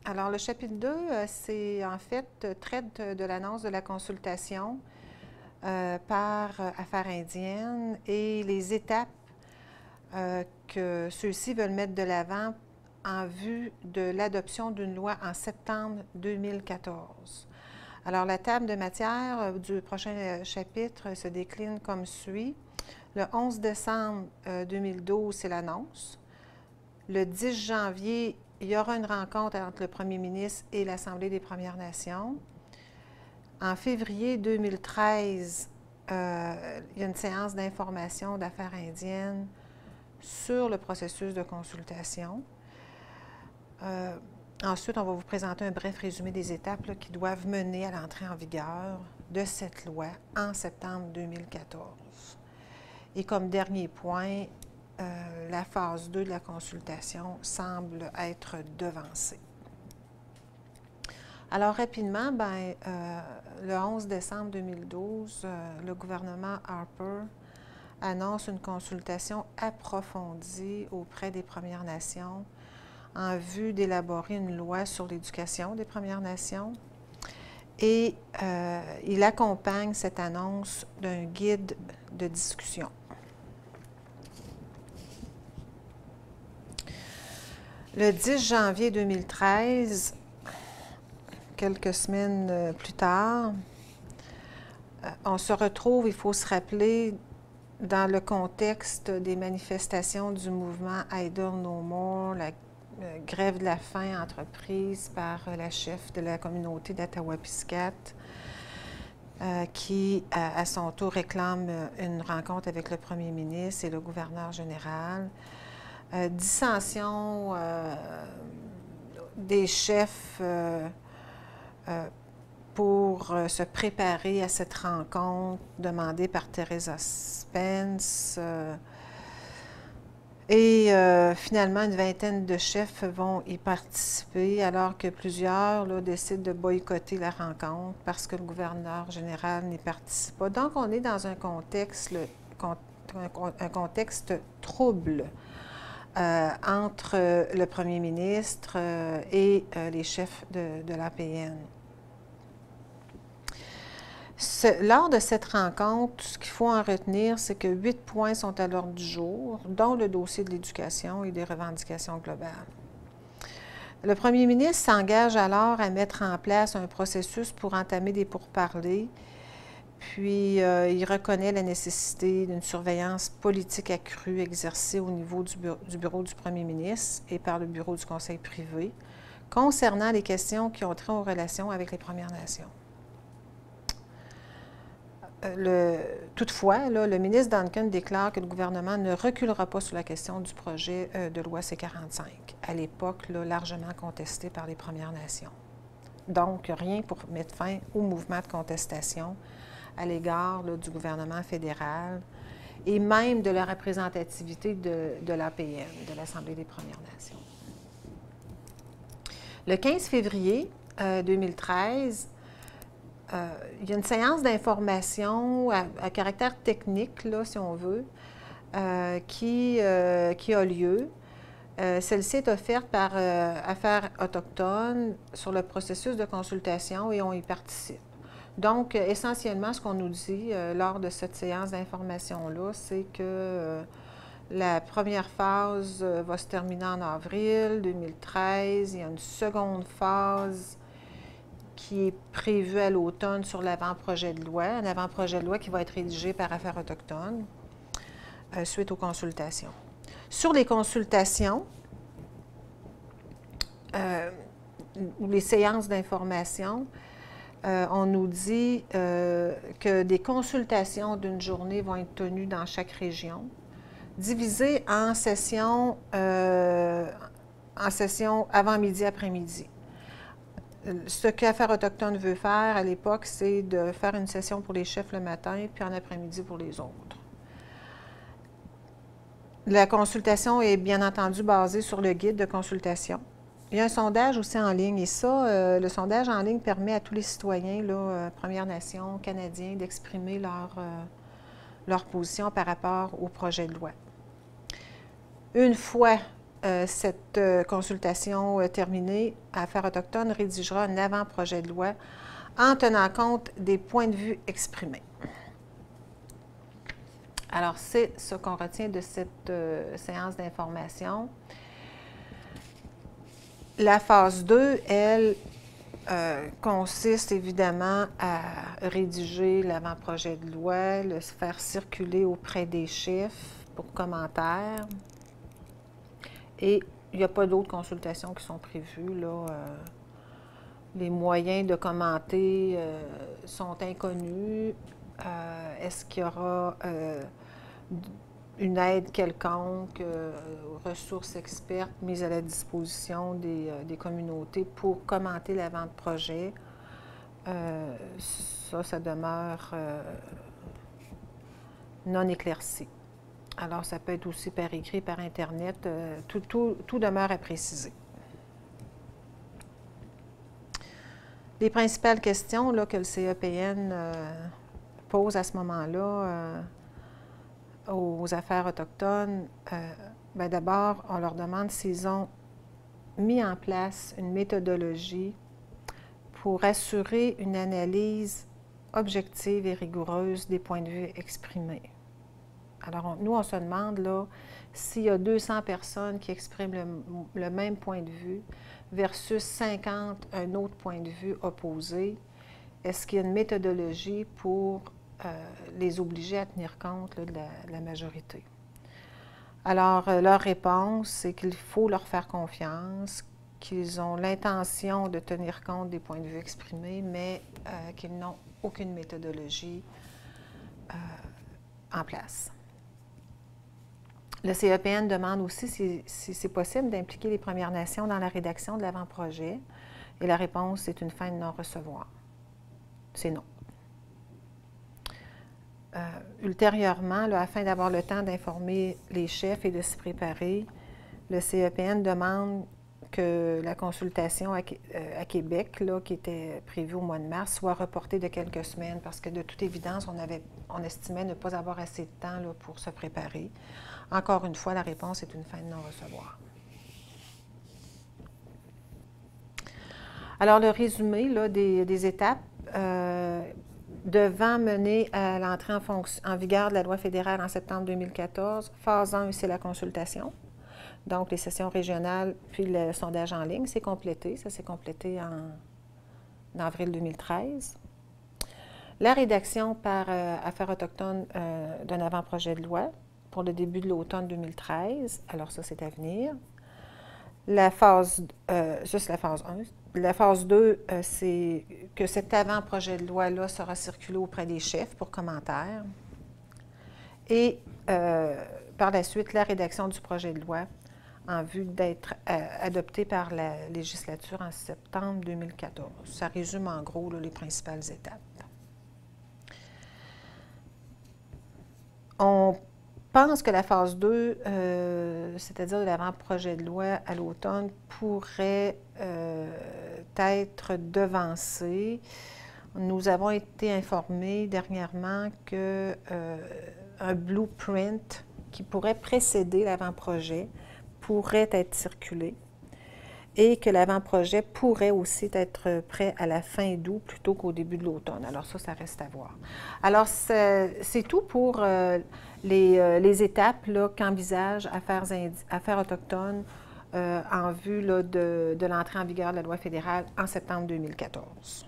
Alors, le chapitre 2, c'est en fait traite de l'annonce de la consultation par Affaires indiennes et les étapes que ceux-ci veulent mettre de l'avant en vue de l'adoption d'une loi en septembre 2014. Alors, la table de matière du prochain chapitre se décline comme suit. Le 11 décembre 2012, c'est l'annonce. Le 10 janvier, il y aura une rencontre entre le premier ministre et l'Assemblée des Premières Nations. En février 2013, il y a une séance d'information d'Affaires indiennes sur le processus de consultation. Ensuite, on va vous présenter un bref résumé des étapes qui doivent mener à l'entrée en vigueur de cette loi en septembre 2014. Et comme dernier point, la phase 2 de la consultation semble être devancée. Alors, rapidement, le 11 décembre 2012, le gouvernement Harper annonce une consultation approfondie auprès des Premières Nations en vue d'élaborer une loi sur l'éducation des Premières Nations. Et il accompagne cette annonce d'un guide de discussion. Le 10 janvier 2013, quelques semaines plus tard, on se retrouve, il faut se rappeler, dans le contexte des manifestations du mouvement Idle No More, la grève de la faim entreprise par la chef de la communauté d'Attawapiskat, qui, à son tour, réclame une rencontre avec le premier ministre et le gouverneur général. Dissension des chefs pour se préparer à cette rencontre demandée par Teresa Spence. Finalement, une vingtaine de chefs vont y participer, alors que plusieurs décident de boycotter la rencontre parce que le gouverneur général n'y participe pas. Donc, on est dans un contexte, un contexte trouble entre le premier ministre et les chefs de l'APN. Lors de cette rencontre, ce qu'il faut en retenir, c'est que 8 points sont à l'ordre du jour, dont le dossier de l'éducation et des revendications globales. Le premier ministre s'engage alors à mettre en place un processus pour entamer des pourparlers, puis il reconnaît la nécessité d'une surveillance politique accrue exercée au niveau du bureau du premier ministre et par le bureau du Conseil privé concernant les questions qui ont trait aux relations avec les Premières Nations. Toutefois, le ministre Duncan déclare que le gouvernement ne reculera pas sur la question du projet de loi C-45, à l'époque largement contesté par les Premières Nations. Donc, rien pour mettre fin au mouvement de contestation à l'égard du gouvernement fédéral et même de la représentativité de l'APN, de l'Assemblée des Premières Nations. Le 15 février 2013, il y a une séance d'information à caractère technique, là, si on veut, qui a lieu. Celle-ci est offerte par Affaires autochtones sur le processus de consultation et on y participe. Donc, essentiellement, ce qu'on nous dit lors de cette séance d'information-là, c'est que la première phase va se terminer en avril 2013. Il y a une seconde phase qui est prévue à l'automne sur l'avant-projet de loi, un avant-projet de loi qui va être rédigé par Affaires autochtones suite aux consultations. Sur les consultations, ou les séances d'information, on nous dit que des consultations d'une journée vont être tenues dans chaque région, divisées en sessions avant-midi, après-midi. Ce qu'Affaires autochtones veut faire à l'époque, c'est de faire une session pour les chefs le matin, puis en après-midi pour les autres. La consultation est bien entendu basée sur le guide de consultation. Il y a un sondage aussi en ligne, et ça, le sondage en ligne permet à tous les citoyens, Premières Nations, Canadiens, d'exprimer leur position par rapport au projet de loi. Une fois cette consultation terminée, Affaires autochtones rédigera un avant-projet de loi en tenant compte des points de vue exprimés. Alors, c'est ce qu'on retient de cette séance d'information. La phase 2, elle, consiste évidemment à rédiger l'avant-projet de loi, le faire circuler auprès des chefs pour commentaires. Et il n'y a pas d'autres consultations qui sont prévues, là. Les moyens de commenter sont inconnus. Est-ce qu'il y aura une aide quelconque, ressources expertes mises à la disposition des communautés pour commenter l'avant-projet? Ça demeure non éclairci. Alors, ça peut être aussi par écrit, par Internet. Tout demeure à préciser. Les principales questions là, que le CEPN pose à ce moment-là aux affaires autochtones, bien d'abord, on leur demande s'ils ont mis en place une méthodologie pour assurer une analyse objective et rigoureuse des points de vue exprimés. Alors, nous, on se demande, là, s'il y a 200 personnes qui expriment le même point de vue versus 50, un autre point de vue opposé, est-ce qu'il y a une méthodologie pour les obliger à tenir compte là, de la majorité? Alors, leur réponse, c'est qu'il faut leur faire confiance, qu'ils ont l'intention de tenir compte des points de vue exprimés, mais qu'ils n'ont aucune méthodologie en place. Le CEPN demande aussi si c'est possible d'impliquer les Premières Nations dans la rédaction de l'avant-projet. Et la réponse est une fin de non-recevoir. C'est non. Ultérieurement, là, afin d'avoir le temps d'informer les chefs et de s'y préparer, le CEPN demande que la consultation à Québec, là, qui était prévue au mois de mars, soit reportée de quelques semaines parce que de toute évidence, on estimait ne pas avoir assez de temps là, pour se préparer. Encore une fois, la réponse est une fin de non-recevoir. Alors, le résumé là, des étapes devant mener à l'entrée en vigueur de la loi fédérale en septembre 2014. Phase 1, c'est la consultation. Donc, les sessions régionales, puis le sondage en ligne, c'est complété. Ça s'est complété en avril 2013. La rédaction par Affaires autochtones d'un avant-projet de loi pour le début de l'automne 2013. Alors, ça, c'est à venir. La phase, ça, c'est la phase 1. La phase 2, c'est que cet avant-projet de loi-là sera circulé auprès des chefs pour commentaires. Et par la suite, la rédaction du projet de loi en vue d'être adopté par la législature en septembre 2014. Ça résume en gros là, les principales étapes. On pense que la phase 2, c'est-à-dire de l'avant-projet de loi à l'automne, pourrait être devancée. Nous avons été informés dernièrement qu'un blueprint qui pourrait précéder l'avant-projet pourrait être circulé et que l'avant-projet pourrait aussi être prêt à la fin d'août plutôt qu'au début de l'automne. Alors ça reste à voir. Alors, c'est tout pour les étapes qu'envisage Affaires autochtones en vue là, de l'entrée en vigueur de la loi fédérale en septembre 2014.